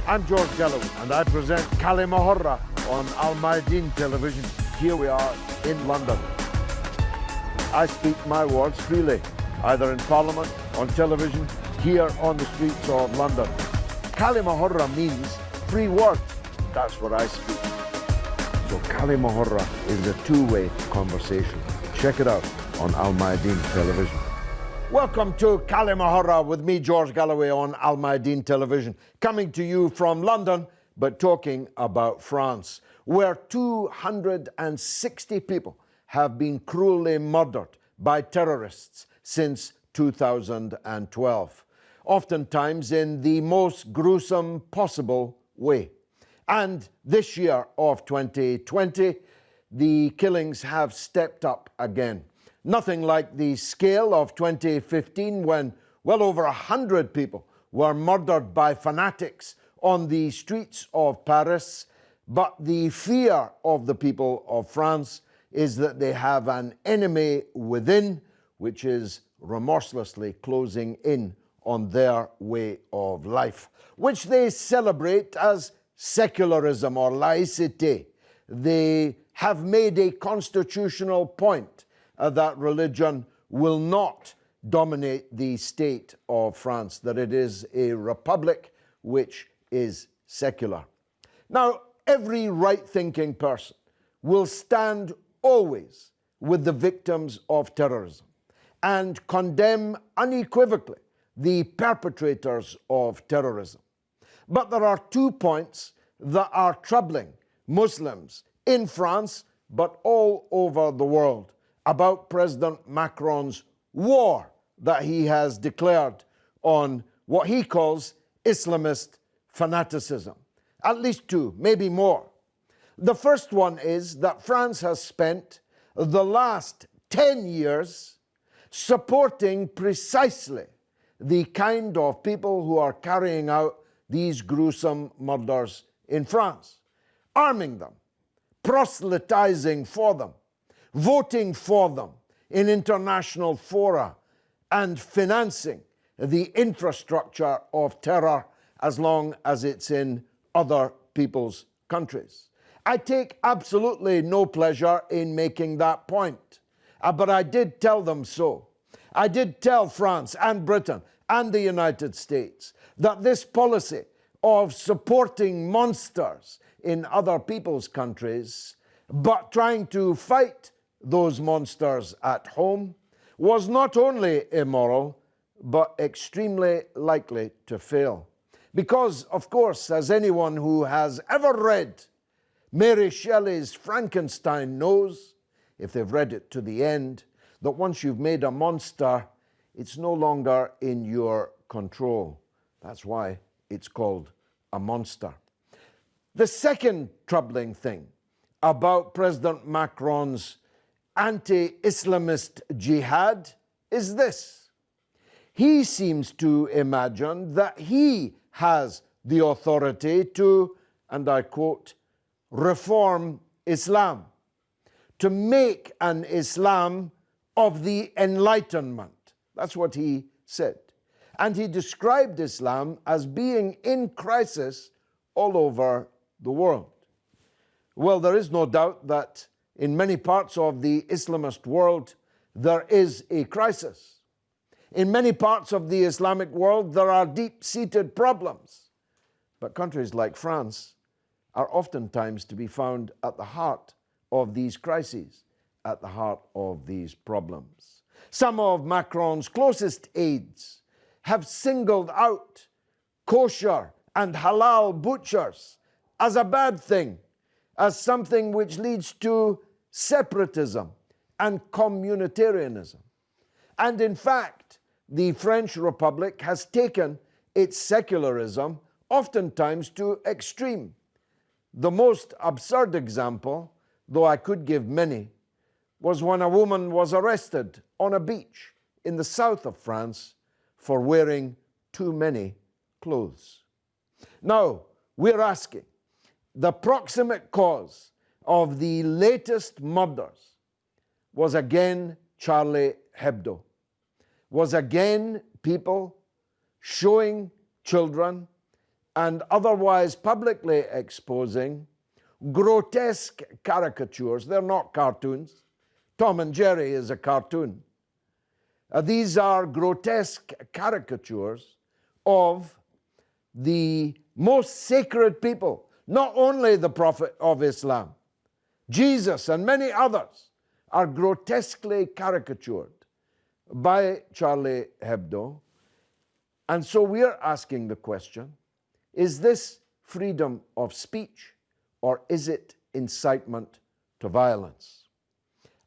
I'm George Galloway, and I present Kalima Horra on Al Mayadeen television. Here we are in London. I speak my words freely, either in Parliament, on television, here on the streets of London. Kalima Horra means free word. That's what I speak. So Kalima Horra is a two-way conversation. Check it out on Al Mayadeen television. Welcome to Kalima Horra with me, George Galloway, on Al Mayadeen television, coming to you from London, but talking about France, where 260 people have been cruelly murdered by terrorists since 2012, oftentimes in the most gruesome possible way. And this year of 2020, the killings have stepped up again. Nothing like the scale of 2015, when well over 100 people were murdered by fanatics on the streets of Paris. But the fear of the people of France is that they have an enemy within, which is remorselessly closing in on their way of life, which they celebrate as secularism or laïcité. They have made a constitutional point that religion will not dominate the state of France, that it is a republic which is secular. Now, every right-thinking person will stand always with the victims of terrorism and condemn unequivocally the perpetrators of terrorism. But there are 2 points that are troubling Muslims in France, but all over the world, about President Macron's war that he has declared on what he calls Islamist fanaticism. At least 2, maybe more. The first one is that France has spent the last 10 years supporting precisely the kind of people who are carrying out these gruesome murders in France, arming them, proselytizing for them, voting for them in international fora, and financing the infrastructure of terror as long as it's in other people's countries. I take absolutely no pleasure in making that point, but I did tell them so. I did tell France and Britain and the United States that this policy of supporting monsters in other people's countries, but trying to fight those monsters at home, was not only immoral, but extremely likely to fail. Because, of course, as anyone who has ever read Mary Shelley's Frankenstein knows, if they've read it to the end, that once you've made a monster, it's no longer in your control. That's why it's called a monster. The second troubling thing about President Macron's anti-Islamist jihad is this. He seems to imagine that he has the authority to, and I quote, reform Islam, to make an Islam of the Enlightenment. That's what he said. And he described Islam as being in crisis all over the world. Well, there is no doubt that in many parts of the Islamist world, there is a crisis. In many parts of the Islamic world, there are deep-seated problems. But countries like France are oftentimes to be found at the heart of these crises, at the heart of these problems. Some of Macron's closest aides have singled out kosher and halal butchers as a bad thing, as something which leads to separatism and communitarianism. And in fact, the French Republic has taken its secularism oftentimes to extreme. The most absurd example, though I could give many, was when a woman was arrested on a beach in the south of France for wearing too many clothes. Now, we're asking, the proximate cause of the latest murders was again Charlie Hebdo, was again people showing children and otherwise publicly exposing grotesque caricatures. They're not cartoons. Tom and Jerry is a cartoon. These are grotesque caricatures of the most sacred people, not only the Prophet of Islam, Jesus and many others are grotesquely caricatured by Charlie Hebdo. And so we're asking the question, is this freedom of speech or is it incitement to violence?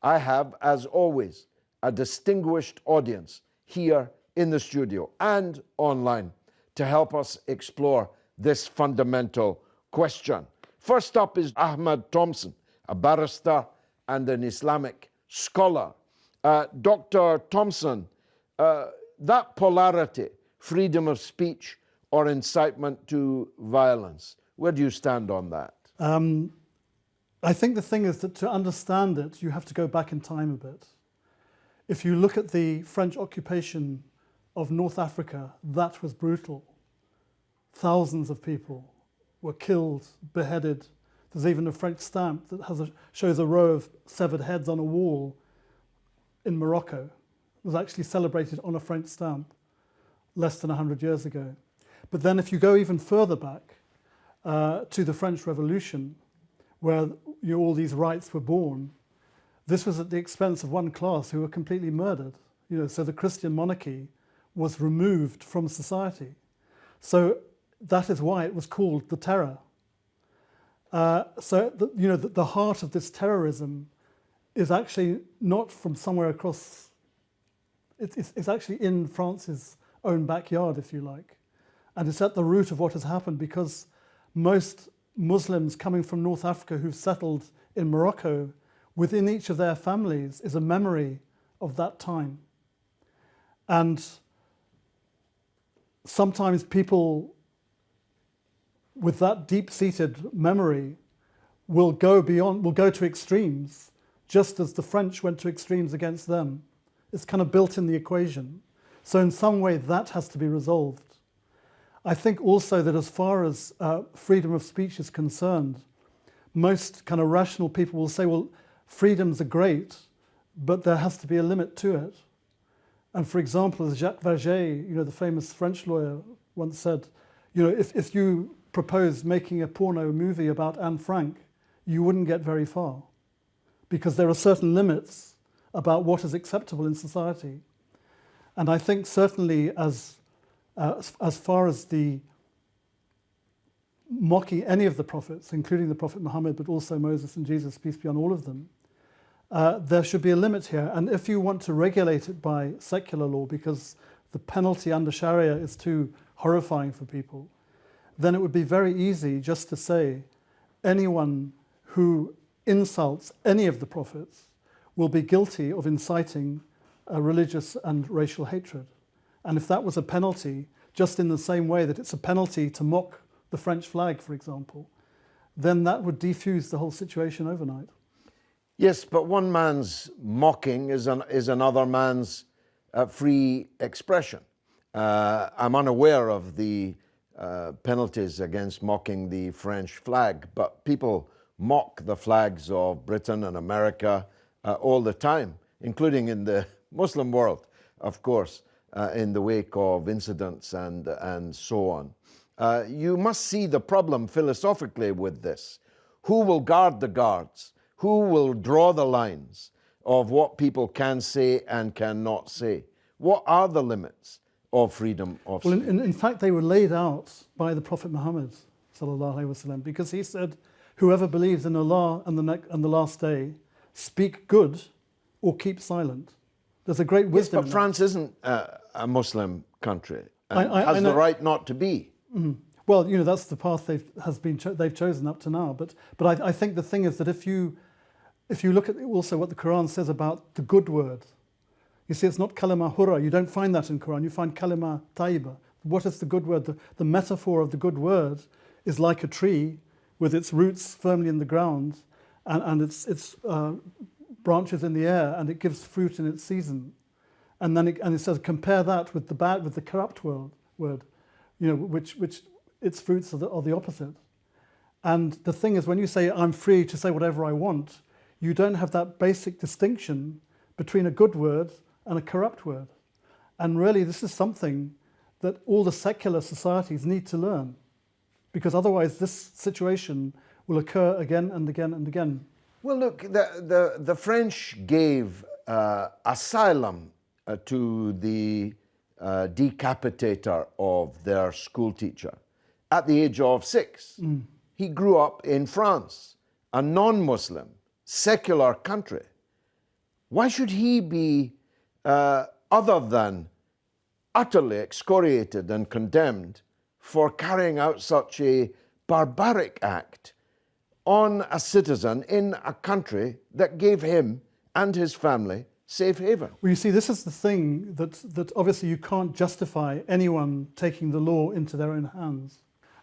I have, as always, a distinguished audience here in the studio and online to help us explore this fundamental question. First up is Ahmad Thomson, a barrister and an Islamic scholar. Dr. Thomson, that polarity, freedom of speech or incitement to violence, where do you stand on that? I think the thing is that to understand it, you have to go back in time a bit. If you look at the French occupation of North Africa, that was brutal. Thousands of people were killed, beheaded. There's even a French stamp that shows a row of severed heads on a wall in Morocco. It was actually celebrated on a French stamp less than 100 years ago. But then if you go even further back to the French Revolution, where all these rights were born, this was at the expense of one class who were completely murdered. So the Christian monarchy was removed from society. So that is why it was called the Terror. The heart of this terrorism is actually not from somewhere across. It's actually in France's own backyard, if you like, and it's at the root of what has happened, because most Muslims coming from North Africa who've settled in Morocco, within each of their families is a memory of that time. And sometimes people with that deep-seated memory will go to extremes, just as the French went to extremes against them. It's kind of built in the equation. So in some way that has to be resolved. I think also that as far as freedom of speech is concerned, most kind of rational people will say, well, freedoms are great, but there has to be a limit to it. And for example, as Jacques Verger, the famous French lawyer, once said, if you proposed making a porno movie about Anne Frank, you wouldn't get very far, because there are certain limits about what is acceptable in society. And I think certainly as far as the mocking any of the prophets, including the Prophet Muhammad, but also Moses and Jesus, peace be on all of them, there should be a limit here. And if you want to regulate it by secular law, because the penalty under Sharia is too horrifying for people, then it would be very easy just to say anyone who insults any of the prophets will be guilty of inciting religious and racial hatred. And if that was a penalty, just in the same way that it's a penalty to mock the French flag, for example, then that would defuse the whole situation overnight. Yes, but one man's mocking is another man's free expression. I'm unaware of the penalties against mocking the French flag, but people mock the flags of Britain and America all the time, including in the Muslim world, of course, in the wake of incidents and so on. You must see the problem philosophically with this. Who will guard the guards? Who will draw the lines of what people can say and cannot say? What are the limits of freedom of speech? Well, in fact, they were laid out by the Prophet Muhammad, sallallahu alaihi wasallam, because he said, whoever believes in Allah and the last day, speak good or keep silent. There's a great wisdom. Yes, but France isn't a Muslim country and I has the right not to be. Mm-hmm. Well, that's the path they've chosen up to now. But I think the thing is that if you look at also what the Quran says about the good word, you see it's not Kalima Horra. You don't find that in Quran. You find Kalima Taiba. What is the good word? The metaphor of the good word is like a tree with its roots firmly in the ground and its branches in the air, and it gives fruit in its season. And then it says compare that with the corrupt word, which its fruits are the opposite. And the thing is, when you say, I'm free to say whatever I want, you don't have that basic distinction between a good word and a corrupt word. And really, this is something that all the secular societies need to learn, because otherwise this situation will occur again and again and again. Well, look, the French gave asylum to the decapitator of their school teacher at the age of 6. He grew up in France, a non-Muslim, secular country. Why should he be other than utterly excoriated and condemned for carrying out such a barbaric act on a citizen in a country that gave him and his family safe haven? Well, you see, this is the thing that obviously you can't justify anyone taking the law into their own hands.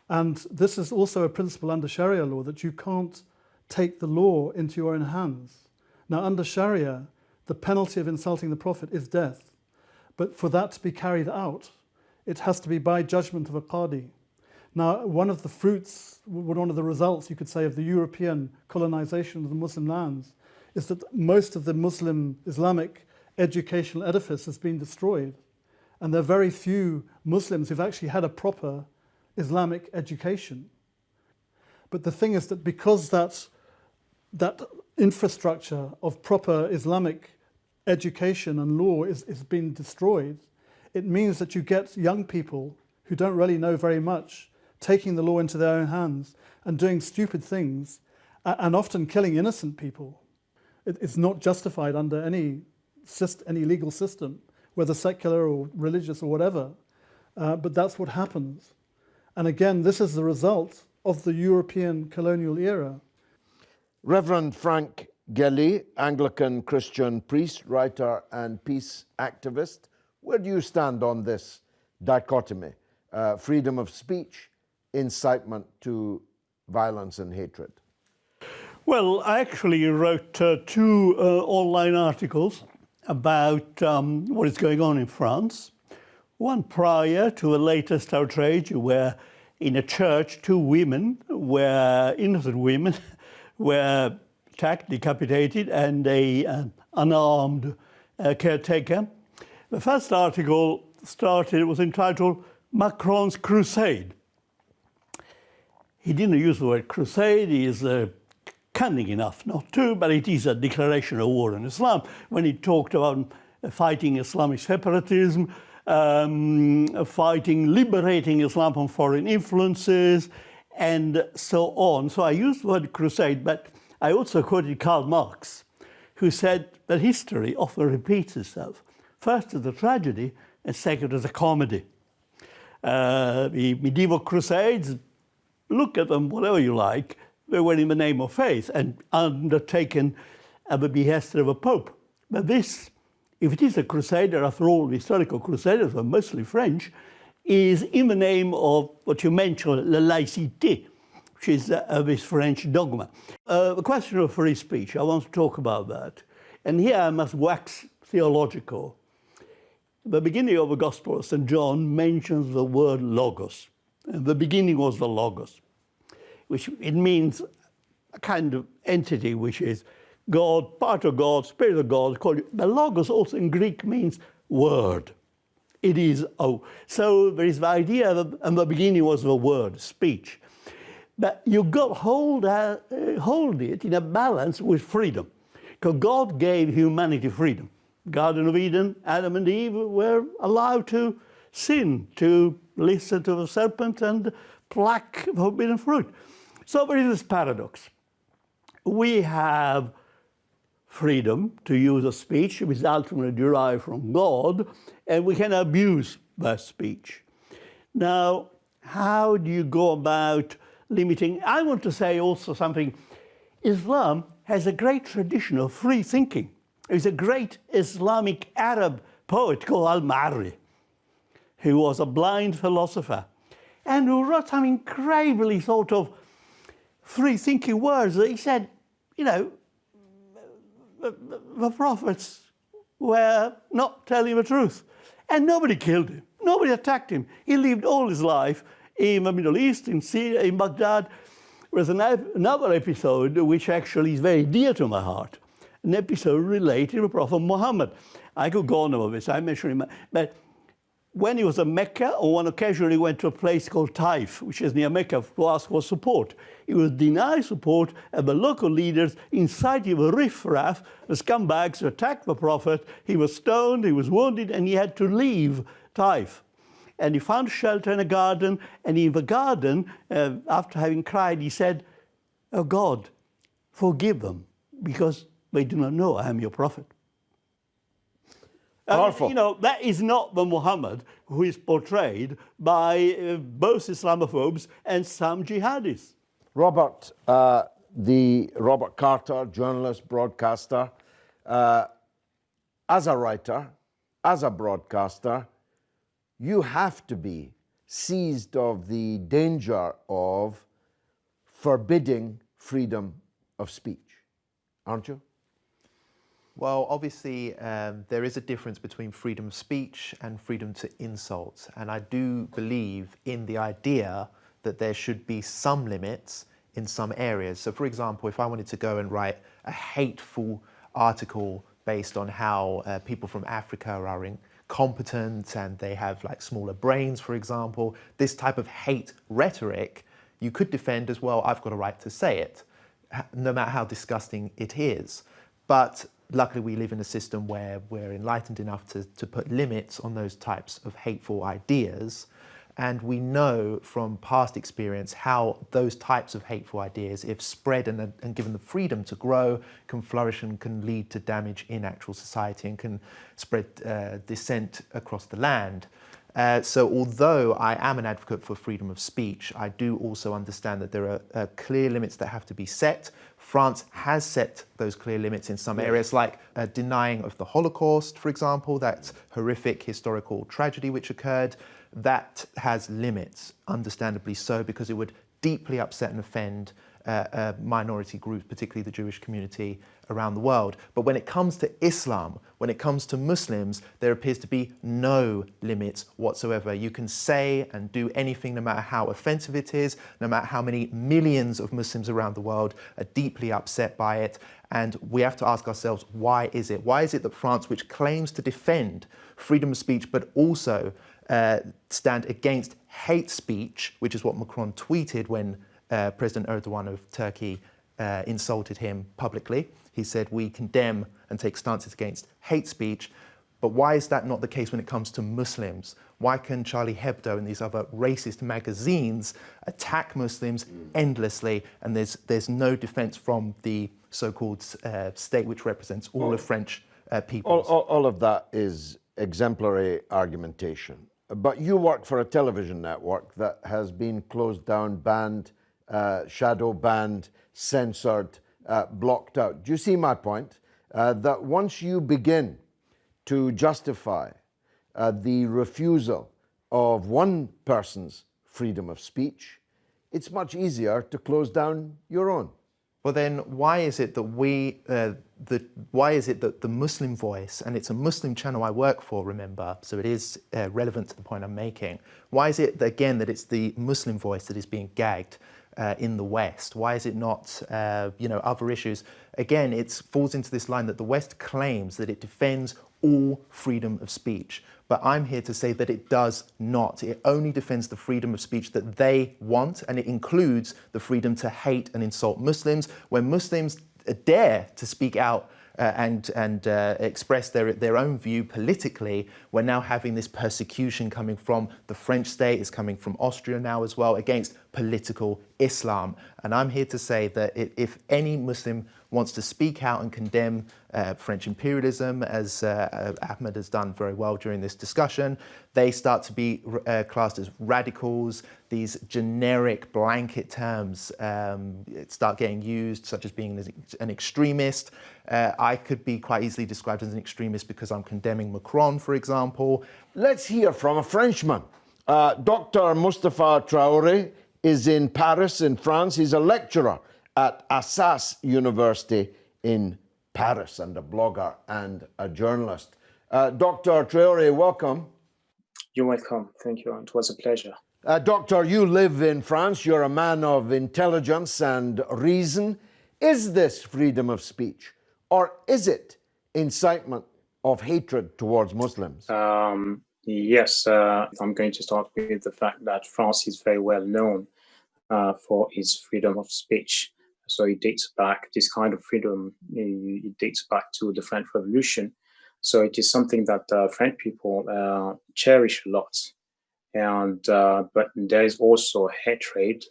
And this is also a principle under Sharia law, that you can't take the law into your own hands. Now, under Sharia, the penalty of insulting the Prophet is death. But for that to be carried out, it has to be by judgment of a qadi. Now, one of the fruits, one of the results, you could say, of the European colonization of the Muslim lands is that most of the Muslim Islamic educational edifice has been destroyed. And there are very few Muslims who've actually had a proper Islamic education. But the thing is that because that infrastructure of proper Islamic education and law is being destroyed, it means that you get young people who don't really know very much taking the law into their own hands and doing stupid things and often killing innocent people. It's not justified under any legal system, whether secular or religious or whatever, but that's what happens. And again, this is the result of the European colonial era. Reverend Frank Gelli, Anglican Christian priest, writer and peace activist, where do you stand on this dichotomy? Freedom of speech, incitement to violence and hatred? Well, I actually wrote 2 online articles about what is going on in France. One prior to the latest outrage, where in a church 2 women, innocent women, were attacked, decapitated, and an unarmed caretaker. The first article was entitled Macron's Crusade. He didn't use the word crusade. He is cunning enough not to, but it is a declaration of war on Islam when he talked about fighting Islamic separatism, liberating Islam from foreign influences, and so on. So I used the word crusade, but I also quoted Karl Marx, who said that history often repeats itself. First as a tragedy, and second as a comedy. The medieval crusades, look at them, whatever you like, they were in the name of faith and undertaken at the behest of a pope. But this, if it is a crusader, after all, the historical crusaders were mostly French, is in the name of what you mentioned, la laïcité, which is this French dogma. The question of free speech, I want to talk about that. And here I must wax theological. The beginning of the Gospel of St. John mentions the word logos. And the beginning was the logos, which it means a kind of entity which is God, part of God, spirit of God. The logos also in Greek means word. It is, so there is the idea that, and the beginning was the word, speech. But you got hold it in a balance with freedom, because God gave humanity freedom. Garden of Eden, Adam and Eve were allowed to sin, to listen to the serpent and pluck the forbidden fruit. So there is this paradox. We have freedom to use a speech which is ultimately derived from God, and we can abuse that speech. Now, how do you go about limiting? I want to say also something. Islam has a great tradition of free thinking. There's a great Islamic Arab poet called Al-Ma'arri, who was a blind philosopher and who wrote some incredibly sort of free-thinking words. He said, you know, the prophets were not telling the truth. And nobody killed him. Nobody attacked him. He lived all his life in the Middle East, in Syria, in Baghdad. There's another episode which actually is very dear to my heart, an episode related to the Prophet Muhammad. I could go on about this, I mentioned him, but when he was in Mecca, on one occasion he went to a place called Taif, which is near Mecca, to ask for support. He was denied support, and the local leaders incited the riffraff, the scumbags, to attack the Prophet. He was stoned, he was wounded, and he had to leave Taif. And he found shelter in a garden, and in the garden, after having cried, he said, "Oh God, forgive them, because they do not know I am your prophet." Powerful. That is not the Muhammad who is portrayed by both Islamophobes and some jihadis. Robert, the Robert Carter, journalist, broadcaster, as a writer, as a broadcaster, you have to be seized of the danger of forbidding freedom of speech, aren't you? Well, obviously, there is a difference between freedom of speech and freedom to insult. And I do believe in the idea that there should be some limits in some areas. So, for example, if I wanted to go and write a hateful article based on how people from Africa are incompetent and they have like smaller brains, for example, this type of hate rhetoric, you could defend as well, I've got a right to say it, no matter how disgusting it is. But luckily, we live in a system where we're enlightened enough to put limits on those types of hateful ideas. And we know from past experience how those types of hateful ideas, if spread and given the freedom to grow, can flourish and can lead to damage in actual society and can spread dissent across the land. So although I am an advocate for freedom of speech, I do also understand that there are clear limits that have to be set. France has set those clear limits in some areas, like denying of the Holocaust, for example, that horrific historical tragedy which occurred. That has limits, understandably so, because it would deeply upset and offend minority groups, particularly the Jewish community around the world. But when it comes to Islam, when it comes to Muslims, there appears to be no limits whatsoever. You can say and do anything, no matter how offensive it is, no matter how many millions of Muslims around the world are deeply upset by it. And we have to ask ourselves, why is it? Why is it that France, which claims to defend freedom of speech, but also stand against hate speech, which is what Macron tweeted when President Erdogan of Turkey insulted him publicly. He said, we condemn and take stances against hate speech. But why is that not the case when it comes to Muslims? Why can Charlie Hebdo and these other racist magazines attack Muslims endlessly, and there's no defense from the so-called state which represents all of French peoples? All of that is exemplary argumentation. But you work for a television network that has been closed down, banned, shadow banned, censored, blocked out. Do you see my point? That once you begin to justify the refusal of one person's freedom of speech, it's much easier to close down your own. Well, then why is it that why is it that the Muslim Voice, and it's a Muslim channel I work for, remember, so it is relevant to the point I'm making. Why is it, again, that it's the Muslim Voice that is being gagged in the West? Why is it not, other issues? Again, it falls into this line that the West claims that it defends all freedom of speech. But I'm here to say that it does not. It only defends the freedom of speech that they want, and it includes the freedom to hate and insult Muslims. When Muslims dare to speak out and express their own view politically, we're now having this persecution coming from the French state, it's coming from Austria now as well, against political Islam. And I'm here to say that if any Muslim wants to speak out and condemn French imperialism, as Ahmad has done very well during this discussion, they start to be classed as radicals. These generic blanket terms start getting used, such as being an extremist. I could be quite easily described as an extremist because I'm condemning Macron, for example. Let's hear from a Frenchman. Dr. Moustafa Traore is in Paris, in France. He's a lecturer at Assas University in Paris, and a blogger and a journalist. Dr. Traore, welcome. You're welcome. Thank you. It was a pleasure. Doctor, you live in France. You're a man of intelligence and reason. Is this freedom of speech, or is it incitement of hatred towards Muslims? Yes, I'm going to start with the fact that France is very well known for its freedom of speech. So it dates back, this kind of freedom, it dates back to the French Revolution. So it is something that French people cherish a lot. And but there is also hatred,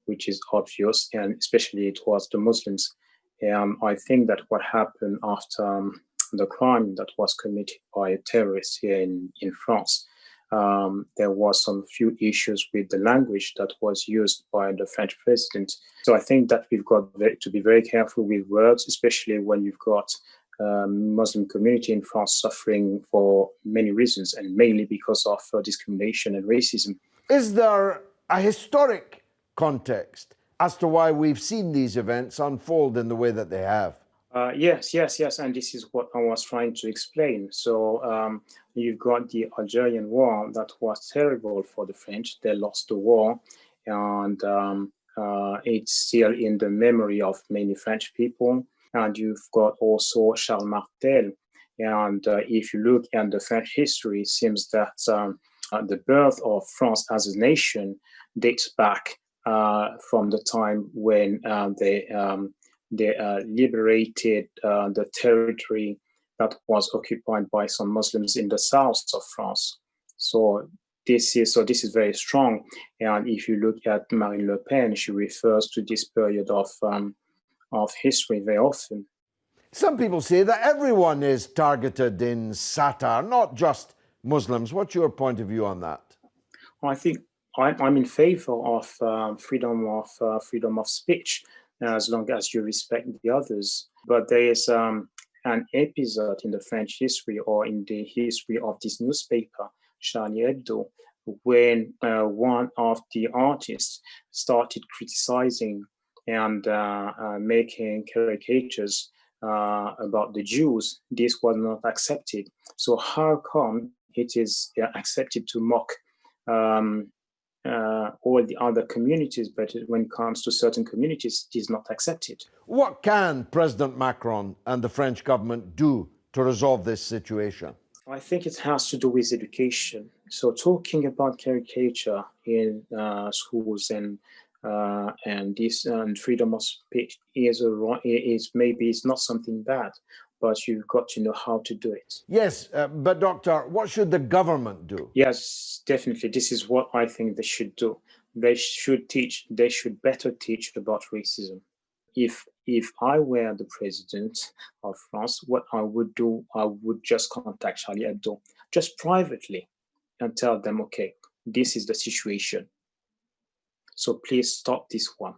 which is obvious, and especially towards the Muslims. I think that what happened after the crime that was committed by a terrorist here in France, there was some few issues with the language that was used by the French president. So I think that we've got to be very careful with words, especially when you've got Muslim community in France suffering for many reasons, and mainly because of discrimination and racism. Is there a historic context as to why we've seen these events unfold in the way that they have? Yes, and this is what I was trying to explain. So you've got the Algerian War that was terrible for the French. They lost the war, and it's still in the memory of many French people. And you've got also Charles Martel. And if you look at the French history, it seems that the birth of France as a nation dates back from the time when they liberated the territory that was occupied by some Muslims in the south of France. So this is very strong. And if you look at Marine Le Pen, she refers to this period of history very often. Some people say that everyone is targeted in satire, not just Muslims. What's your point of view on that? I think I'm in favor of freedom of speech, as long as you respect the others. But there is an episode in the French history, or in the history of this newspaper, Charlie Hebdo, when one of the artists started criticizing and making caricatures about the Jews. This was not accepted. So how come it is accepted to mock all the other communities, but when it comes to certain communities, it is not accepted? What can President Macron and the French government do to resolve this situation? I think it has to do with education. So talking about caricature in schools and this freedom of speech is maybe it's not something bad, but you've got to know how to do it. Yes, but Doctor, what should the government do? Yes, definitely. This is what I think they should do. They should better teach about racism. If I were the president of France, what I would do, I would just contact Charlie Hebdo, just privately, and tell them, okay, this is the situation. So please stop this one.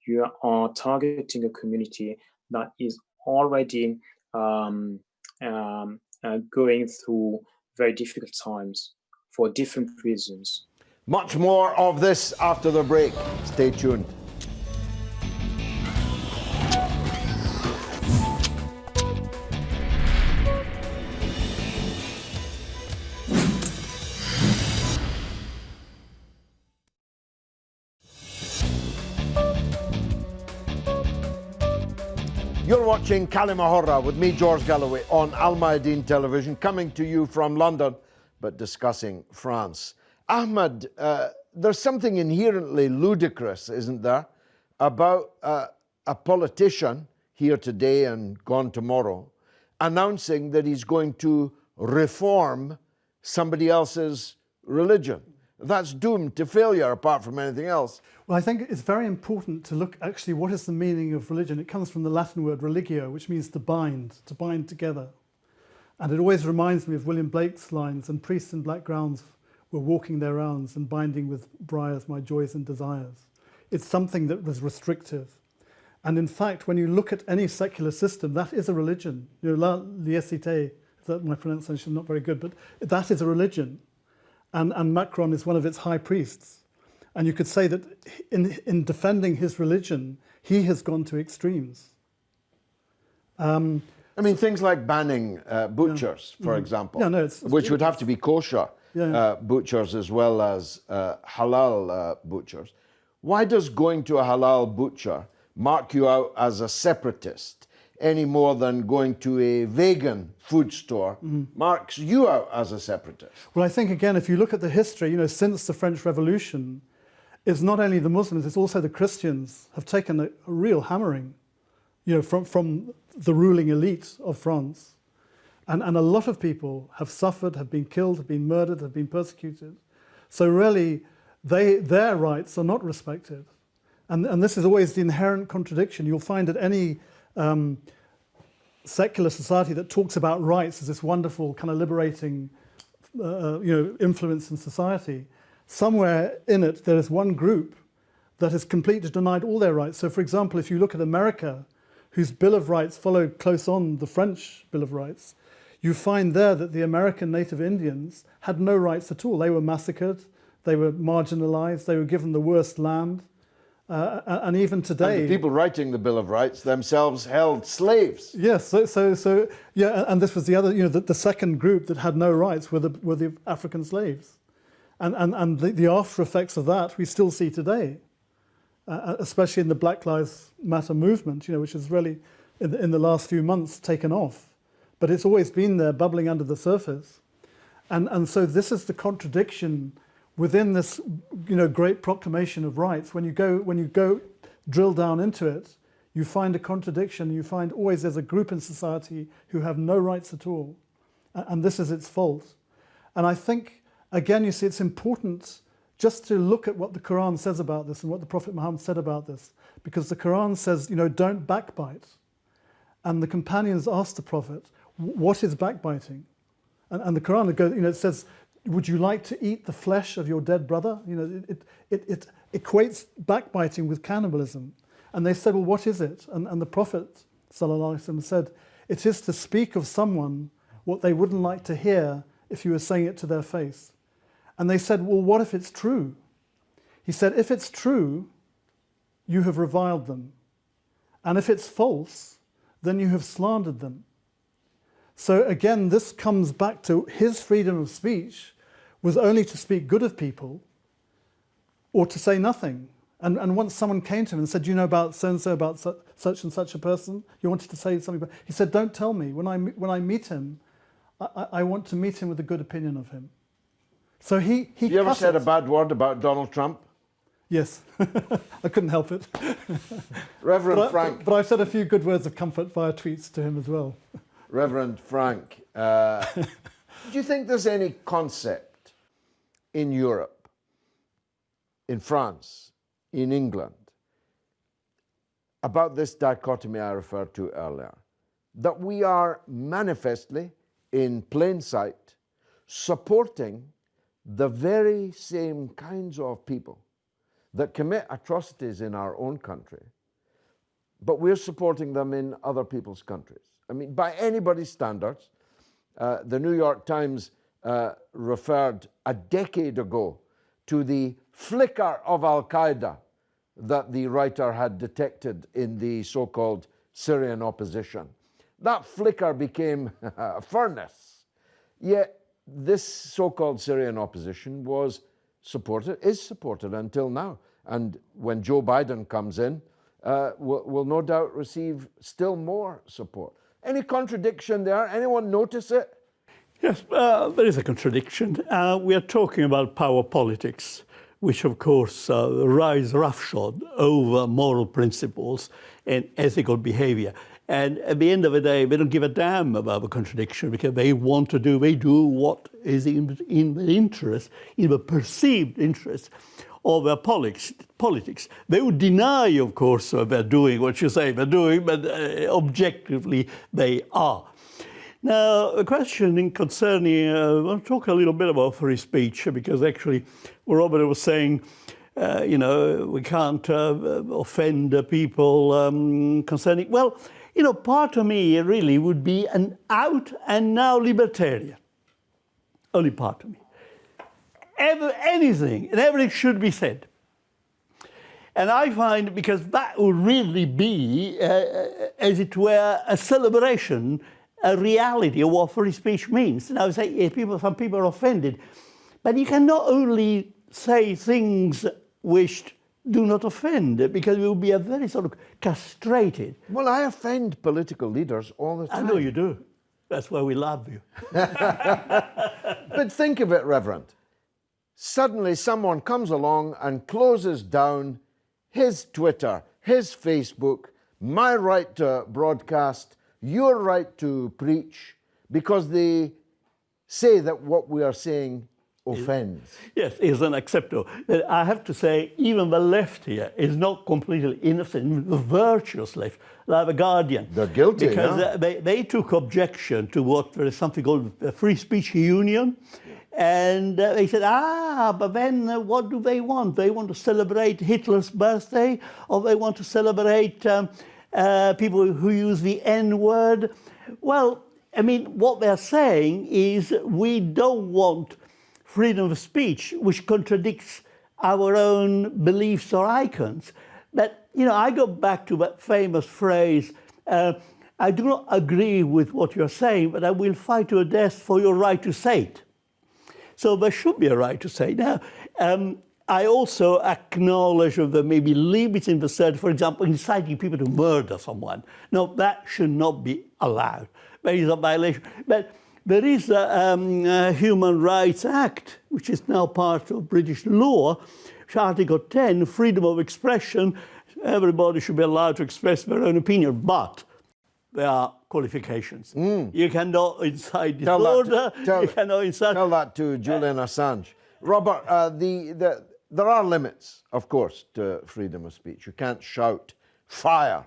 You are targeting a community that is already going through very difficult times for different reasons. Much more of this after the break. Stay tuned. You're watching Kalima Horra with me, George Galloway, on Al Mayadeen Television, coming to you from London, but discussing France. Ahmad, there's something inherently ludicrous, isn't there, about a politician here today and gone tomorrow announcing that he's going to reform somebody else's religion. That's doomed to failure apart from anything else. Well, I think it's very important to look actually what is the meaning of religion. It comes from the Latin word religio, which means to bind together. And it always reminds me of William Blake's lines, and priests in black gowns were walking their rounds and binding with briars my joys and desires. It's something that was restrictive. And in fact, when you look at any secular system, that is a religion. You know, la laïcité, that my pronunciation is not very good, but that is a religion. And Macron is one of its high priests. And you could say that in defending his religion, he has gone to extremes. I mean, things like banning butchers, for example, which would have to be kosher. butchers as well as halal butchers. Why does going to a halal butcher mark you out as a separatist any more than going to a vegan food store marks you out as a separatist? Well, I think, again, if you look at the history, since the French Revolution, it's not only the Muslims, it's also the Christians have taken a real hammering, from the ruling elite of France. And a lot of people have suffered, have been killed, have been murdered, have been persecuted. So really, their rights are not respected. And this is always the inherent contradiction. You'll find that any secular society that talks about rights as this wonderful kind of liberating influence in society, somewhere in it there is one group that has completely denied all their rights. So for example, if you look at America, whose Bill of Rights followed close on the French Bill of Rights, you find there that the American native Indians had no rights at all. They were massacred, they were marginalized, they were given the worst land. And even today... And the people writing the Bill of Rights themselves held slaves. Yes, so and this was the other, the second group that had no rights were the African slaves. And the after effects of that we still see today, especially in the Black Lives Matter movement, which has really, in the last few months, taken off. But it's always been there, bubbling under the surface. And so this is the contradiction within this, great proclamation of rights. When you go drill down into it, you find a contradiction. You find always there's a group in society who have no rights at all. And this is its fault. And I think, again, you see, it's important just to look at what the Quran says about this and what the Prophet Muhammad said about this. Because the Quran says, don't backbite. And the companions asked the Prophet, what is backbiting? And the Quran goes, it says, would you like to eat the flesh of your dead brother? It equates backbiting with cannibalism. And they said, well, what is it? And the Prophet ﷺ said, it is to speak of someone what they wouldn't like to hear if you were saying it to their face. And they said, well, what if it's true? He said, if it's true, you have reviled them. And if it's false, then you have slandered them. So again, this comes back to his freedom of speech was only to speak good of people or to say nothing. And once someone came to him and said, do you know about so-and-so, about such and such a person? You wanted to say something about... He said, don't tell me. When I meet him, I want to meet him with a good opinion of him. So he Have you ever said a bad word about Donald Trump? Yes. I couldn't help it. Reverend Frank. But I've said a few good words of comfort via tweets to him as well. Reverend Frank, do you think there's any concept in Europe, in France, in England, about this dichotomy I referred to earlier, that we are manifestly, in plain sight, supporting the very same kinds of people that commit atrocities in our own country, but we're supporting them in other people's countries? I mean, by anybody's standards, the New York Times referred a decade ago to the flicker of Al-Qaeda that the writer had detected in the so-called Syrian opposition. That flicker became a furnace. Yet this so-called Syrian opposition is supported until now. And when Joe Biden comes in, will no doubt receive still more support. Any contradiction there? Anyone notice it? Yes, there is a contradiction. We are talking about power politics, which of course rise roughshod over moral principles and ethical behavior. And at the end of the day, they don't give a damn about the contradiction because they do what is in the interest, in the perceived interest of their politics. They would deny, of course, they're doing what you say they're doing, but objectively they are. Now, a question concerning, I want to talk a little bit about free speech, because actually what Robert was saying, we can't offend people concerning, well, part of me really would be an out and now libertarian. Only part of me. Anything and everything should be said. And I find, because that would really be, as it were, a celebration, a reality of what free speech means. And I would say, some people are offended. But you can not only say things which do not offend, because we will be a very sort of castrated. Well, I offend political leaders all the I time. know you do. That's why we love you. But think of it, Reverend. Suddenly someone comes along and closes down his Twitter, his Facebook, my right to broadcast, your right to preach, because they say that what we are saying offends. Yes, is unacceptable. But I have to say, even the left here is not completely innocent. The virtuous left, like the Guardian. They're guilty, because yeah. they took objection to what there is something called a free speech union. And they said, but then what do they want? They want to celebrate Hitler's birthday, or they want to celebrate people who use the N-word? Well, I mean, what they're saying is we don't want freedom of speech, which contradicts our own beliefs or icons. But, you know, I go back to that famous phrase, I do not agree with what you're saying, but I will fight to a death for your right to say it. So there should be a right to say. Now, I also acknowledge that there may be limits in the search, for example, inciting people to murder someone. No, that should not be allowed. That is a violation. But there is a Human Rights Act, which is now part of British law, Article 10, freedom of expression. Everybody should be allowed to express their own opinion, but there are qualifications. You cannot incite disorder, you cannot incite... Tell that to Julian Assange. Robert, there are limits, of course, to freedom of speech. You can't shout fire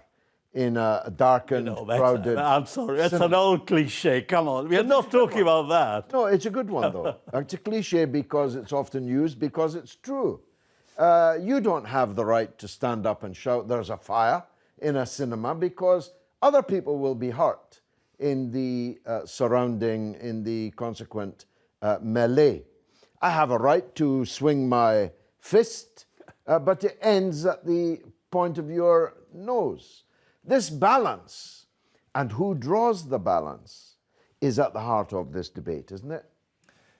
in a darkened, crowded... I'm sorry, that's cinema. an old cliche. Come on, we are not talking about that. No, it's a good one, though. It's a cliche because it's often used, because it's true. You don't have the right to stand up and shout there's a fire in a cinema, because other people will be hurt in the surrounding, in the consequent melee. I have a right to swing my fist, but it ends at the point of your nose. This balance, and who draws the balance, is at the heart of this debate, isn't it?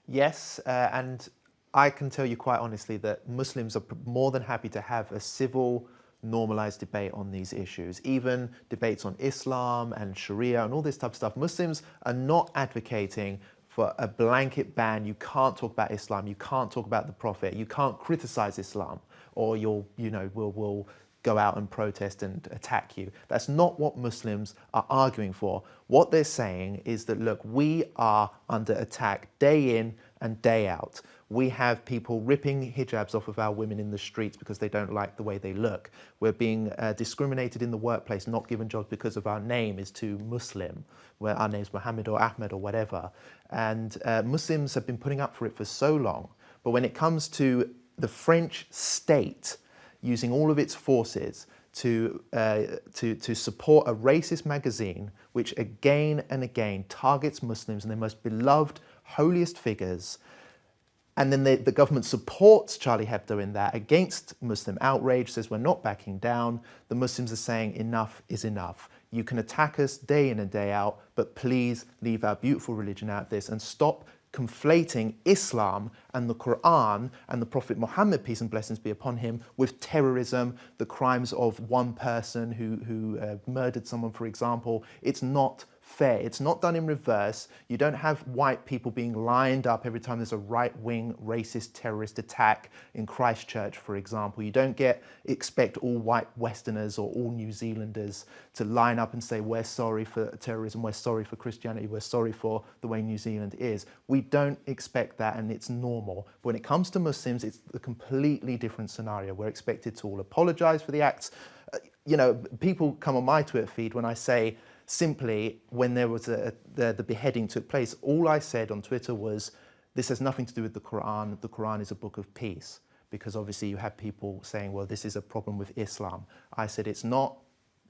Yes, and I can tell you quite honestly that Muslims are more than happy to have a civil, normalized debate on these issues, even debates on Islam and Sharia and all this type of stuff. Muslims are not advocating for a blanket ban. You can't talk about Islam, you can't talk about the Prophet, you can't criticize Islam, or we'll go out and protest and attack you. That's not what Muslims are arguing for. What they're saying is that, look, we are under attack day in and day out. We have people ripping hijabs off of our women in the streets because they don't like the way they look. We're being discriminated in the workplace, not given jobs because of our name is too Muslim, where our name's Mohammed or Ahmed or whatever. And Muslims have been putting up for it for so long. But when it comes to the French state using all of its forces to support a racist magazine, which again and again targets Muslims and their most beloved, holiest figures, and then the government supports Charlie Hebdo in that against Muslim outrage, says we're not backing down. The Muslims are saying enough is enough. You can attack us day in and day out, but please leave our beautiful religion out of this and stop conflating Islam and the Quran and the Prophet Muhammad, peace and blessings be upon him, with terrorism, the crimes of one person who murdered someone, for example. It's not fair. It's not done in reverse. You don't have white people being lined up every time there's a right-wing racist terrorist attack in Christchurch, for example. You don't expect all white Westerners or all New Zealanders to line up and say, we're sorry for terrorism, we're sorry for Christianity, we're sorry for the way New Zealand is. We don't expect that, and it's normal. But when it comes to Muslims, it's a completely different scenario. We're expected to all apologize for the acts. People come on my Twitter feed when I say, simply, when there was the beheading took place, all I said on Twitter was, this has nothing to do with the Quran. The Quran is a book of peace. Because obviously you have people saying, well, this is a problem with Islam. I said, it's not,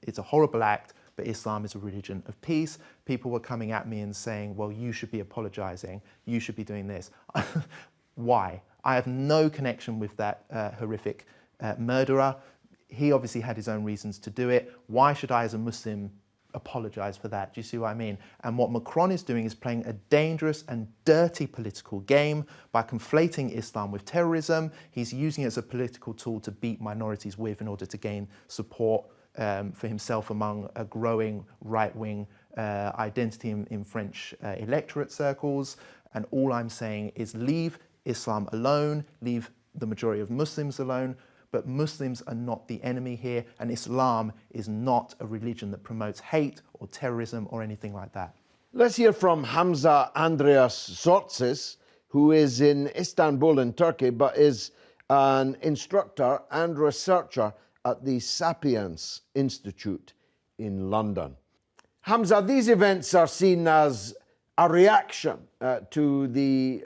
it's a horrible act, but Islam is a religion of peace. People were coming at me and saying, well, you should be apologizing. You should be doing this. Why? I have no connection with that horrific murderer. He obviously had his own reasons to do it. Why should I, as a Muslim, apologise for that. Do you see what I mean? And what Macron is doing is playing a dangerous and dirty political game by conflating Islam with terrorism. He's using it as a political tool to beat minorities with in order to gain support for himself among a growing right-wing identity in French electorate circles. And all I'm saying is leave Islam alone, leave the majority of Muslims alone, but Muslims are not the enemy here, and Islam is not a religion that promotes hate or terrorism or anything like that. Let's hear from Hamza Andreas Tzortzis, who is in Istanbul in Turkey, but is an instructor and researcher at the Sapience Institute in London. Hamza, these events are seen as a reaction to the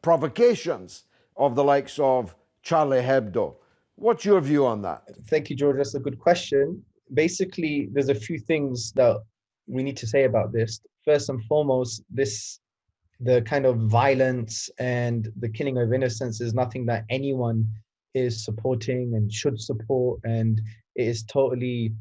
provocations of the likes of Charlie Hebdo. What's your view on that? Thank you, George. That's a good question. Basically, there's a few things that we need to say about this. First and foremost, the kind of violence and the killing of innocents is nothing that anyone is supporting and should support, and it is totally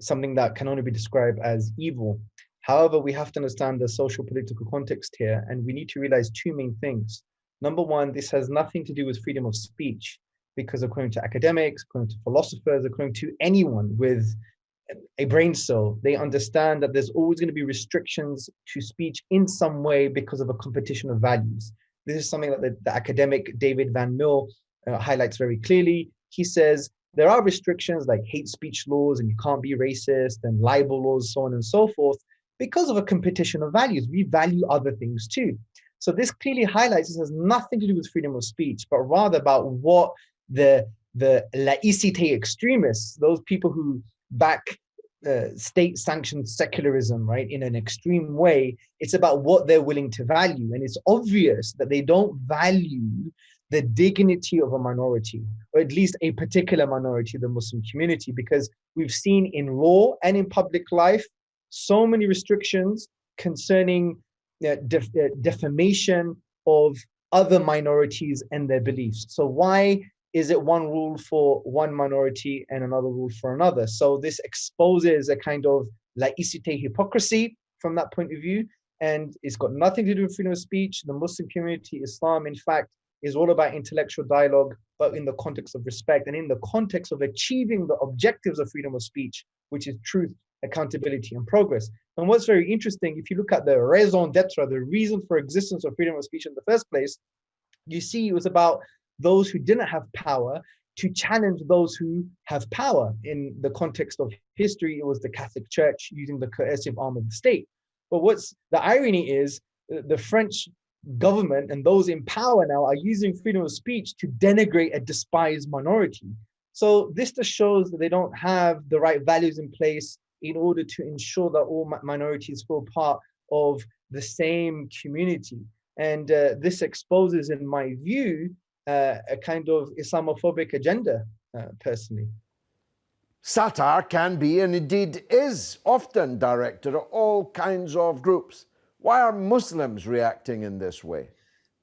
something that can only be described as evil. However, we have to understand the social political context here, and we need to realize two main things. Number one, this has nothing to do with freedom of speech, because according to academics, according to philosophers, according to anyone with a brain cell, they understand that there's always going to be restrictions to speech in some way because of a competition of values. This is something that the academic David Van Mill highlights very clearly. He says there are restrictions like hate speech laws, and you can't be racist, and libel laws, so on and so forth, because of a competition of values. We value other things too. So this clearly highlights this has nothing to do with freedom of speech, but rather about what the laicite extremists, those people who back state-sanctioned secularism, right, in an extreme way, it's about what they're willing to value. And it's obvious that they don't value the dignity of a minority, or at least a particular minority, the Muslim community, because we've seen in law and in public life so many restrictions concerning defamation of other minorities and their beliefs. So why is it one rule for one minority and another rule for another? So this exposes a kind of laicite hypocrisy from that point of view, and it's got nothing to do with freedom of speech. The Muslim community, Islam, in fact, is all about intellectual dialogue, but in the context of respect and in the context of achieving the objectives of freedom of speech, which is truth, accountability, and progress. And what's very interesting, if you look at the raison d'etre, the reason for existence of freedom of speech in the first place, you see it was about those who didn't have power to challenge those who have power. In the context of history, it was the Catholic Church using the coercive arm of the state. But what's the irony is the French government and those in power now are using freedom of speech to denigrate a despised minority. So this just shows that they don't have the right values in place in order to ensure that all minorities feel part of the same community. And this exposes, in my view, a kind of Islamophobic agenda, personally. Satire can be, and indeed is, often directed at all kinds of groups. Why are Muslims reacting in this way?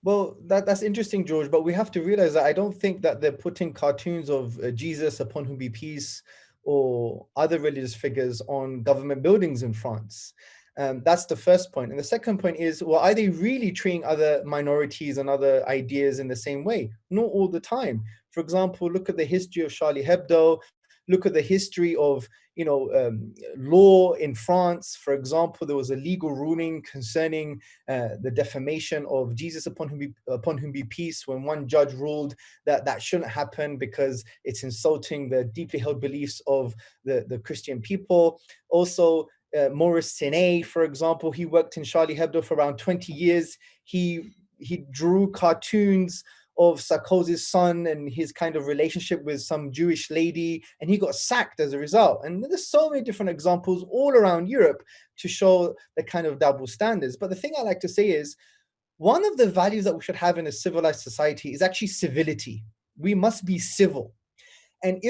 Well, that's interesting, George, but we have to realize that I don't think that they're putting cartoons of Jesus, upon whom be peace, or other religious figures on government buildings in France. That's the first point. And the second point is, well, are they really treating other minorities and other ideas in the same way? Not all the time. For example, look at the history of Charlie Hebdo. Look at the history of, law in France. For example, there was a legal ruling concerning the defamation of Jesus, upon whom be peace, when one judge ruled that that shouldn't happen because it's insulting the deeply held beliefs of the Christian people. Also, Maurice Senet, for example, he worked in Charlie Hebdo for around 20 years. He drew cartoons of Sarkozy's son and his kind of relationship with some Jewish lady, and he got sacked as a result. And there's so many different examples all around Europe to show the kind of double standards. But the thing I like to say is, one of the values that we should have in a civilized society is actually civility. We must be civil. And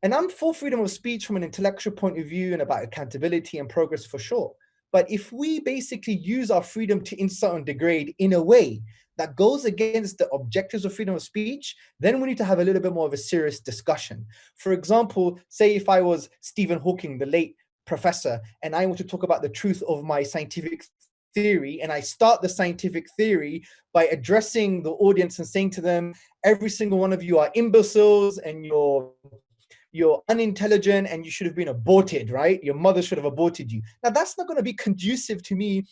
I'm for freedom of speech from an intellectual point of view and about accountability and progress for sure. But if we basically use our freedom to insult and degrade in a way that goes against the objectives of freedom of speech, then we need to have a little bit more of a serious discussion. For example, say if I was Stephen Hawking, the late professor and I want to talk about the truth of my scientific theory, and I start the scientific theory by addressing the audience and saying to them, every single one of you are imbeciles and you're unintelligent and you should have been aborted, right? Your mother should have aborted you. Now, that's not going to be conducive to me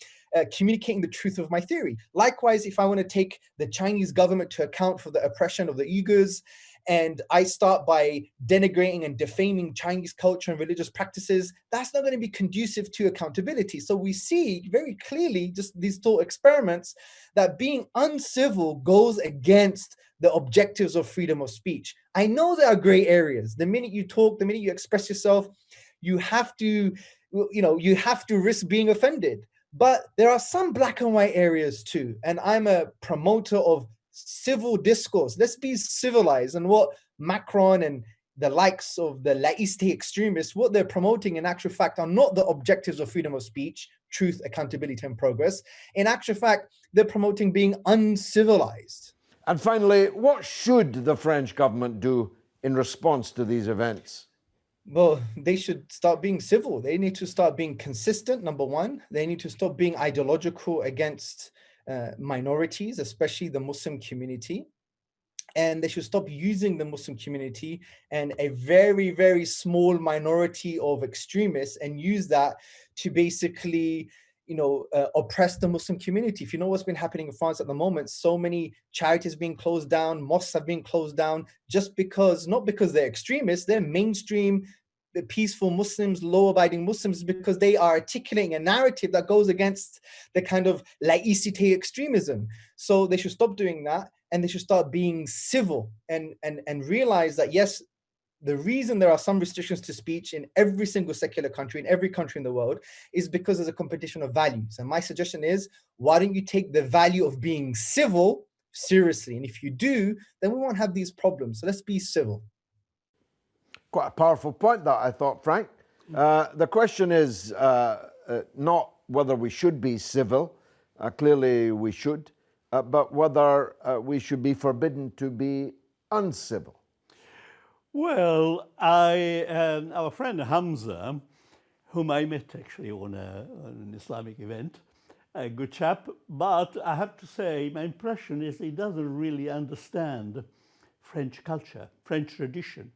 communicating the truth of my theory. Likewise, if I want to take the Chinese government to account for the oppression of the Uyghurs, and I start by denigrating and defaming Chinese culture and religious practices, that's not going to be conducive to accountability. So we see very clearly, just these thought experiments, that being uncivil goes against the objectives of freedom of speech. I know there are gray areas. The minute you talk, the minute you express yourself, you have to risk being offended. But there are some black and white areas too. And I'm a promoter of civil discourse. Let's be civilized. And what Macron and the likes of the laïcité extremists, what they're promoting in actual fact are not the objectives of freedom of speech, truth, accountability, and progress. In actual fact, they're promoting being uncivilized. And finally, what should the French government do in response to these events? Well, they should start being civil. They need to start being consistent, number one. They need to stop being ideological against minorities, especially the Muslim community. And they should stop using the Muslim community and a very, very small minority of extremists and use that to basically, oppress the Muslim community. If you know what's been happening in France at the moment, so many charities being closed down, mosques have been closed down, just because, not because they're extremists, they're mainstream, the peaceful Muslims, law-abiding Muslims, because they are articulating a narrative that goes against the kind of laïcité extremism. So they should stop doing that, and they should start being civil and realize that, yes, the reason there are some restrictions to speech in every single secular country, in every country in the world, is because there's a competition of values. And my suggestion is, why don't you take the value of being civil seriously? And if you do, then we won't have these problems. So let's be civil. Quite a powerful point that, I thought, Frank. The question is not whether we should be civil, clearly we should, but whether we should be forbidden to be uncivil. Well, our friend Hamza, whom I met actually on an Islamic event, a good chap, but I have to say my impression is he doesn't really understand French culture, French tradition,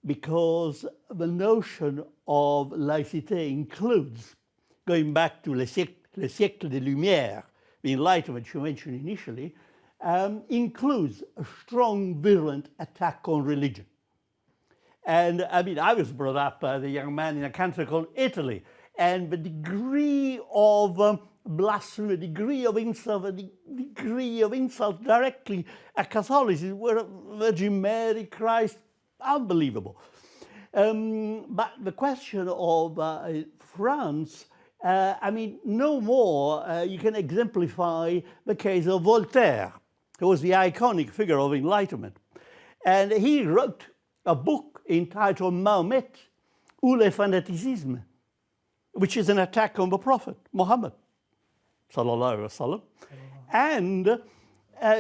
because the notion of laïcité includes, going back to le siècle des Lumières, the Enlightenment you mentioned initially, includes a strong, virulent attack on religion. And I mean, I was brought up as a young man in a country called Italy, and the degree of blasphemy, the degree of insult directly at Catholicism, were Virgin Mary, Christ, unbelievable. But the question of France, I mean, no more you can exemplify the case of Voltaire, who was the iconic figure of Enlightenment. And he wrote a book entitled Mahomet ou le fanatisme, which is an attack on the Prophet, Muhammad, sallallahu alaihi wasallam. And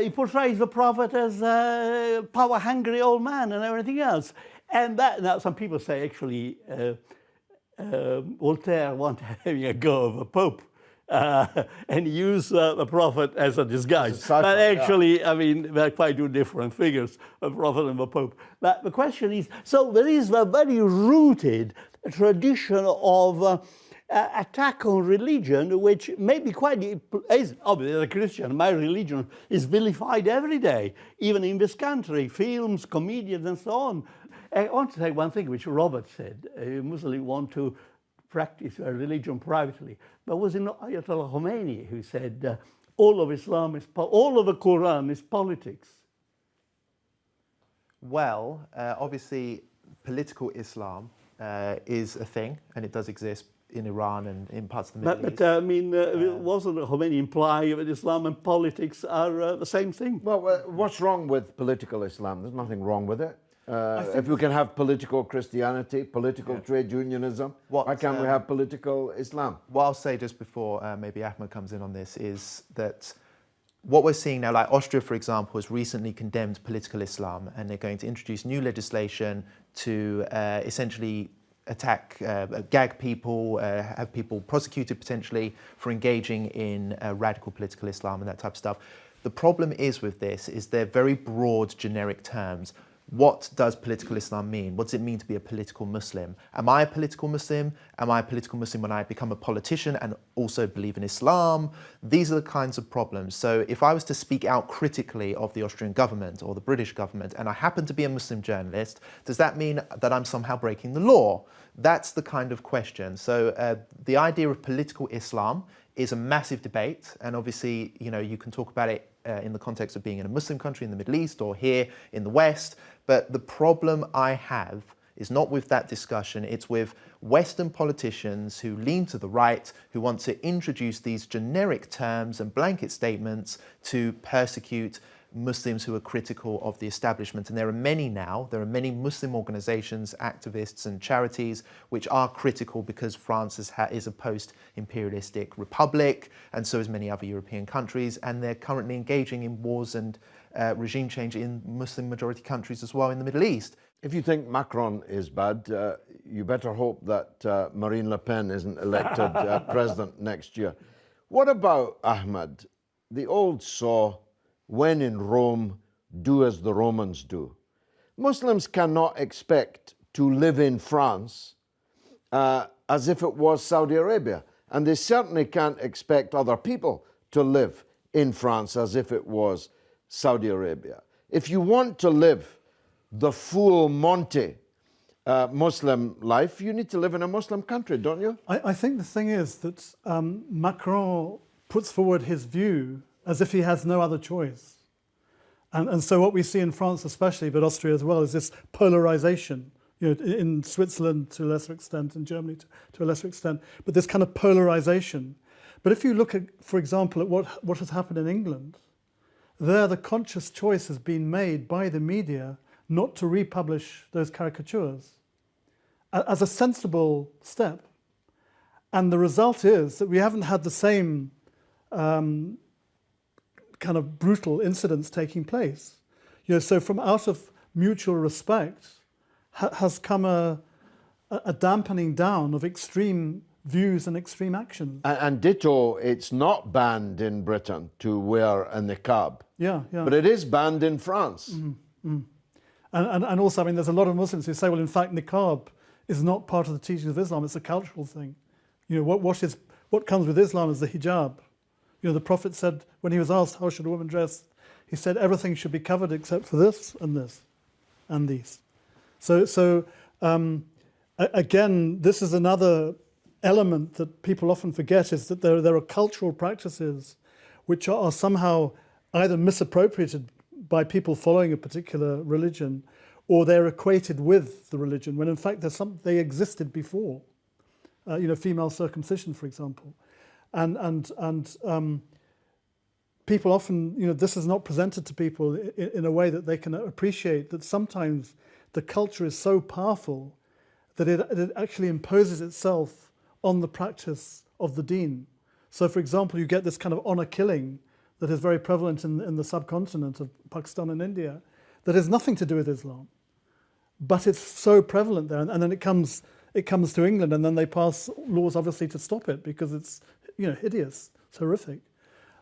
he portrays the Prophet as a power-hungry old man and everything else. And that, now some people say actually Voltaire wanted having a go of a Pope and use the Prophet as a disguise. But actually, yeah. I mean, they're quite two different figures, the Prophet and the Pope. But the question is, so there is a very rooted tradition of attack on religion, which may be quite, as obviously a Christian, my religion is vilified every day, even in this country, films, comedians, and so on. I want to say one thing which Robert said, Muslims want to practice their religion privately, but was it not Ayatollah Khomeini who said all of Islam is, all of the Quran is politics? Well, obviously political Islam is a thing, and it does exist in Iran and in parts of the Middle East. But I mean, wasn't Khomeini imply that Islam and politics are the same thing? Well, what's wrong with political Islam? There's nothing wrong with it. If we can have political Christianity, political trade unionism, why can't we have political Islam? What I'll say just before maybe Ahmad comes in on this is that what we're seeing now, like Austria, for example, has recently condemned political Islam, and they're going to introduce new legislation to essentially attack, gag people, have people prosecuted potentially for engaging in radical political Islam and that type of stuff. The problem is with this is they're very broad, generic terms. What does political Islam mean? What does it mean to be a political Muslim? Am I a political Muslim? Am I a political Muslim when I become a politician and also believe in Islam? These are the kinds of problems. So if I was to speak out critically of the Austrian government or the British government and I happen to be a Muslim journalist, does that mean that I'm somehow breaking the law? That's the kind of question. So the idea of political Islam is a massive debate, and obviously, you know, you can talk about it in the context of being in a Muslim country in the Middle East or here in the West. But the problem I have is not with that discussion, it's with Western politicians who lean to the right, who want to introduce these generic terms and blanket statements to persecute Muslims who are critical of the establishment. And there are many now, there are many Muslim organizations, activists and charities which are critical because France is a post-imperialistic republic, and so is many other European countries, and they're currently engaging in wars and regime change in Muslim majority countries as well in the Middle East. If you think Macron is bad, you better hope that Marine Le Pen isn't elected president next year. What about, Ahmad, the old saw, when in Rome, do as the Romans do? Muslims cannot expect to live in France as if it was Saudi Arabia, and they certainly can't expect other people to live in France as if it was Saudi Arabia. If you want to live the full Monty Muslim life, you need to live in a Muslim country, don't you? I think the thing is that Macron puts forward his view as if he has no other choice. And so what we see in France especially, but Austria as well, is this polarization. You know, in Switzerland to a lesser extent, in Germany to a lesser extent, but this kind of polarization. But if you look at, for example, at what has happened in England, there the conscious choice has been made by the media not to republish those caricatures as a sensible step. And the result is that we haven't had the same kind of brutal incidents taking place. You know, so from out of mutual respect has come a dampening down of extreme views and extreme actions. And ditto, it's not banned in Britain to wear a niqab. Yeah. But it is banned in France. Mm-hmm. And also, I mean, there's a lot of Muslims who say, well, in fact, niqab is not part of the teachings of Islam, it's a cultural thing. You know, what comes with Islam is the hijab. You know, the Prophet said, when he was asked, how should a woman dress? He said, everything should be covered except for this and these. So again, this is another element that people often forget, is that there are cultural practices which are somehow either misappropriated by people following a particular religion, or they're equated with the religion, when in fact they existed before. You know, female circumcision, for example. And people often, you know, this is not presented to people in a way that they can appreciate that sometimes the culture is so powerful that it actually imposes itself on the practice of the deen. So, for example, you get this kind of honor killing that is very prevalent in the subcontinent of Pakistan and India that has nothing to do with Islam, but it's so prevalent there. And then it comes to England, and then they pass laws, obviously, to stop it because it's, you know, hideous, it's horrific.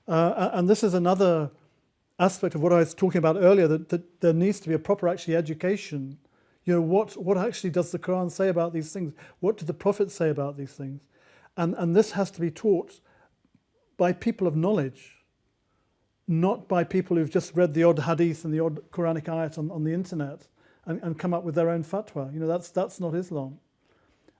And this is another aspect of what I was talking about earlier, that there needs to be a proper actually education. You know, what actually does the Quran say about these things? What did the Prophet say about these things? And this has to be taught by people of knowledge, not by people who've just read the odd hadith and the odd Quranic ayat on the internet and come up with their own fatwa. You know, that's not Islam.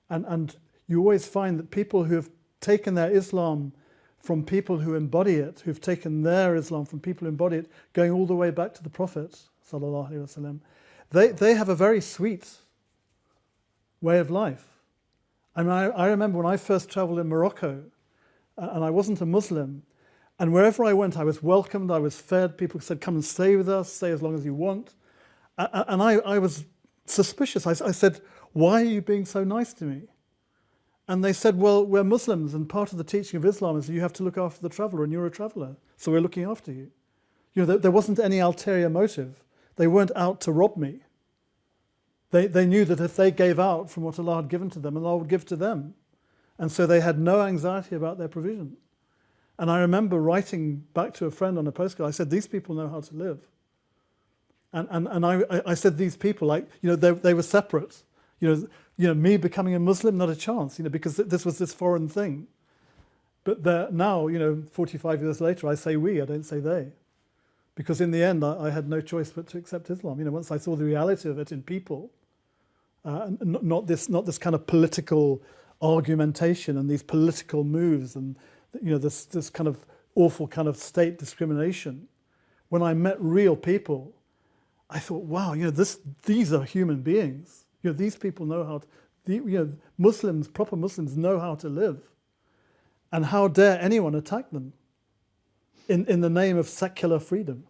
And you always find that people who have taken their Islam from people who embody it, who've taken their Islam from people who embody it, going all the way back to the Prophet, sallallahu alaihi wasallam, they have a very sweet way of life. I mean, I remember when I first traveled in Morocco, and I wasn't a Muslim, and wherever I went, I was welcomed, I was fed. People said, come and stay with us, stay as long as you want. And I was suspicious. I said, why are you being so nice to me? And they said, well, we're Muslims, and part of the teaching of Islam is that you have to look after the traveller, and you're a traveller, so we're looking after you. You know, there wasn't any ulterior motive. They weren't out to rob me. They knew that if they gave out from what Allah had given to them, Allah would give to them. And so they had no anxiety about their provision. And I remember writing back to a friend on a postcard, I said, these people know how to live. And I said, these people, like, they were separate. Me becoming a Muslim, not a chance, because this was this foreign thing. But now, 45 years later, I say we, I don't say they. Because in the end, I had no choice but to accept Islam. Once I saw the reality of it in people, not this kind of political argumentation and these political moves and this kind of awful kind of state discrimination. When I met real people, I thought, wow, these are human beings. These people know how to. Muslims, proper Muslims, know how to live, and how dare anyone attack them in the name of secular freedom?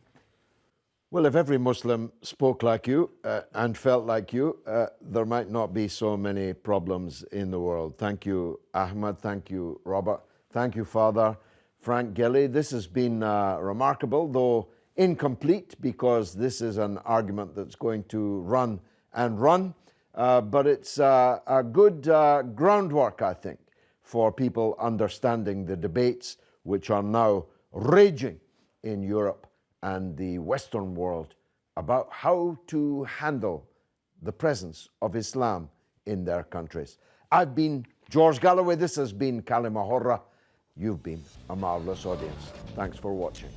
Well, if every Muslim spoke like you and felt like you, there might not be so many problems in the world. Thank you, Ahmad. Thank you, Robert. Thank you, Father Frank Gelli. This has been remarkable, though incomplete, because this is an argument that's going to run and run. But it's a good groundwork, I think, for people understanding the debates which are now raging in Europe and the Western world about how to handle the presence of Islam in their countries. I've been George Galloway. This has been Kalima Horra. You've been a marvelous audience. Thanks for watching.